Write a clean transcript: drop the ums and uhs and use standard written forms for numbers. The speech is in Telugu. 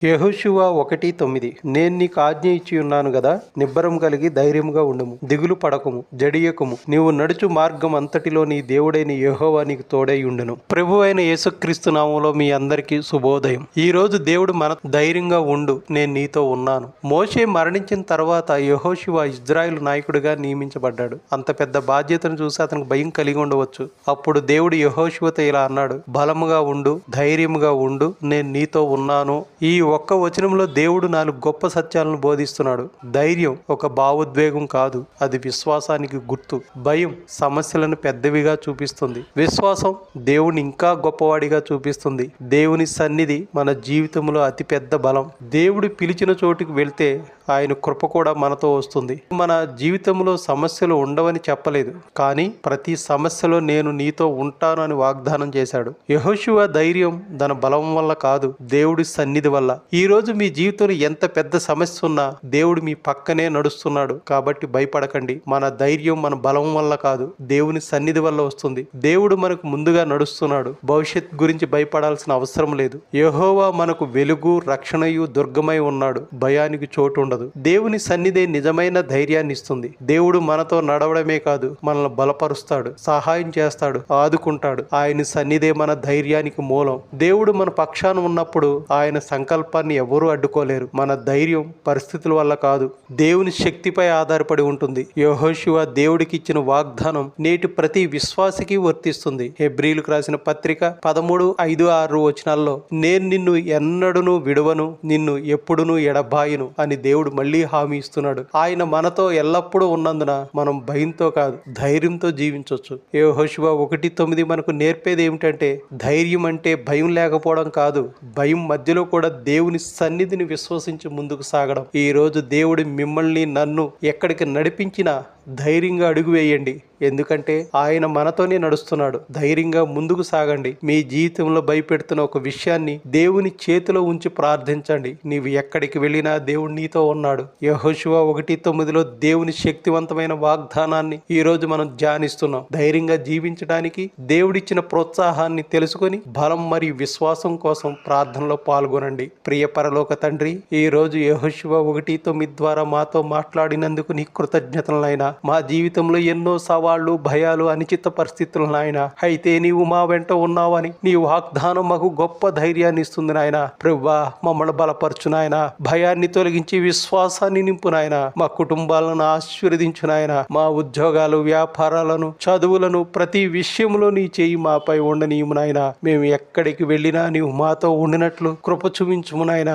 యెహోషువ 1:9 నేను నీకు ఆజ్ఞ ఇచ్చి ఉన్నాను గదా, నిబ్బరం కలిగి ధైర్యముగా ఉండుము, దిగులు పడకము, జడియకుము. నీవు నడుచు మార్గం అంతటిలో నీ దేవుడైన యెహోవా నీకు తోడై ఉండును. ప్రభువైన యేసుక్రీస్తు నామములో మీ అందరికీ శుభోదయం. ఈ రోజు దేవుడు ధైర్యంగా ఉండు, నేను నీతో ఉన్నాను. మోషే మరణించిన తర్వాత యెహోషువ ఇజ్రాయేలు నాయకుడిగా నియమించబడ్డాడు. అంత పెద్ద బాధ్యతను చూసి అతనికి భయం కలిగి ఉండవచ్చు. అప్పుడు దేవుడు యెహోషువతో ఇలా అన్నాడు, బలముగా ఉండు, ధైర్యముగా ఉండు, నేను నీతో ఉన్నాను. ఈ ఒక్క వచనంలో దేవుడు 4 గొప్ప సత్యాలను బోధిస్తున్నాడు. ధైర్యం ఒక భావోద్వేగం కాదు, అది విశ్వాసానికి గుర్తు. భయం సమస్యలను పెద్దవిగా చూపిస్తుంది. విశ్వాసం దేవుని ఇంకా గొప్పవాడిగా చూపిస్తుంది. దేవుని సన్నిధి మన జీవితంలో అతిపెద్ద బలం. దేవుడు పిలిచిన చోటుకు వెళ్తే ఆయన కృప కూడా మనతో వస్తుంది. మన జీవితంలో సమస్యలు ఉండవని చెప్పలేదు, కానీ ప్రతి సమస్యలో నేను నీతో ఉంటాను అని వాగ్దానం చేశాడు. యెహోషువ ధైర్యం తన బలం వల్ల కాదు, దేవుడి సన్నిధి వల్ల. ఈ రోజు మీ జీవితంలో ఎంత పెద్ద సమస్య ఉన్నా దేవుడు మీ పక్కనే నడుస్తున్నాడు. కాబట్టి భయపడకండి. మన ధైర్యం మన బలం వల్ల కాదు, దేవుని సన్నిధి వల్ల వస్తుంది. దేవుడు మనకు ముందుగా నడుస్తున్నాడు. భవిష్యత్ గురించి భయపడాల్సిన అవసరం లేదు. యెహోవా మనకు వెలుగు, రక్షణయు, దుర్గమై ఉన్నాడు. భయానికి చోటు ఉండదు. దేవుని సన్నిధి నిజమైన ధైర్యాన్ని ఇస్తుంది. దేవుడు మనతో నడవడమే కాదు, మనల్ని బలపరుస్తాడు, సహాయం చేస్తాడు, ఆదుకుంటాడు. ఆయన సన్నిధే మన ధైర్యానికి మూలం. దేవుడు మన పక్షాన ఉన్నప్పుడు ఆయన సంకల్పాన్ని ఎవరూ అడ్డుకోలేరు. మన ధైర్యం పరిస్థితుల వల్ల కాదు, దేవుని శక్తిపై ఆధారపడి ఉంటుంది. యెహోషువ దేవుడికి ఇచ్చిన వాగ్దానం నేటి ప్రతి విశ్వాసికి వర్తిస్తుంది. హెబ్రీయులకు రాసిన పత్రిక 13:5-6 వచనాల్లో నేను నిన్ను ఎన్నడూను విడువను, నిన్ను ఎప్పుడునూ ఎడబాయను అని దేవుడు మళ్ళీ హామీ ఇస్తున్నాడు. ఆయన మనతో ఎల్లప్పుడూ ఉన్నందున మనం భయంతో కాదు, ధైర్యంతో జీవించవచ్చు. యెహోషువ 1:9 మనకు నేర్పేది ఏమిటంటే, ధైర్యం అంటే భయం లేకపోవడం కాదు, భయం మధ్యలో కూడా దేవుని సన్నిధిని విశ్వసించి ముందుకు సాగడం. ఈ రోజు దేవుడు మిమ్మల్ని నన్ను ఎక్కడికి నడిపించినా ధైర్యంగా అడుగు వేయండి, ఎందుకంటే ఆయన మనతోనే నడుస్తున్నాడు. ధైర్యంగా ముందుకు సాగండి. మీ జీవితంలో భయపెడుతున్న ఒక విషయాన్ని దేవుని చేతిలో ఉంచి ప్రార్థించండి. నీవు ఎక్కడికి వెళ్ళినా దేవుడు నీతో ఉన్నాడు. యెహోషువ 1:9లో దేవుని శక్తివంతమైన వాగ్దానాన్ని ఈ రోజు మనం ధ్యానిస్తున్నాం. ధైర్యంగా జీవించడానికి దేవుడిచ్చిన ప్రోత్సాహాన్ని తెలుసుకొని బలం మరియు విశ్వాసం కోసం ప్రార్థనలో పాల్గొనండి. ప్రియ పరలోక తండ్రి, ఈ రోజు యెహోషువ 1:9 ద్వారా మాతో మాట్లాడినందుకు నీ కృతజ్ఞతలైనా. మా జీవితంలో ఎన్నో సవాళ్లు, భయాలు, అనిశ్చిత పరిస్థితులు నాయన, అయితే నీవు మా వెంట ఉన్నావని నీ వాగ్దానం మాకు గొప్ప ధైర్యాన్ని ఇస్తుంది నాయన. ప్రభువా, మమ్మల్ని బలపరచు నాయన, భయాన్ని తొలగించి విశ్వాసాన్ని నింపు నాయన. మా కుటుంబాలను ఆశీర్వదించు నాయన. మా ఉద్యోగాలు, వ్యాపారాలను, చదువులను, ప్రతి విషయంలో నీ చేయి మాపై ఉండనీయము నాయన. మేము ఎక్కడికి వెళ్ళినా నీవు మాతో ఉండినట్లు కృప చూపించుము నాయన.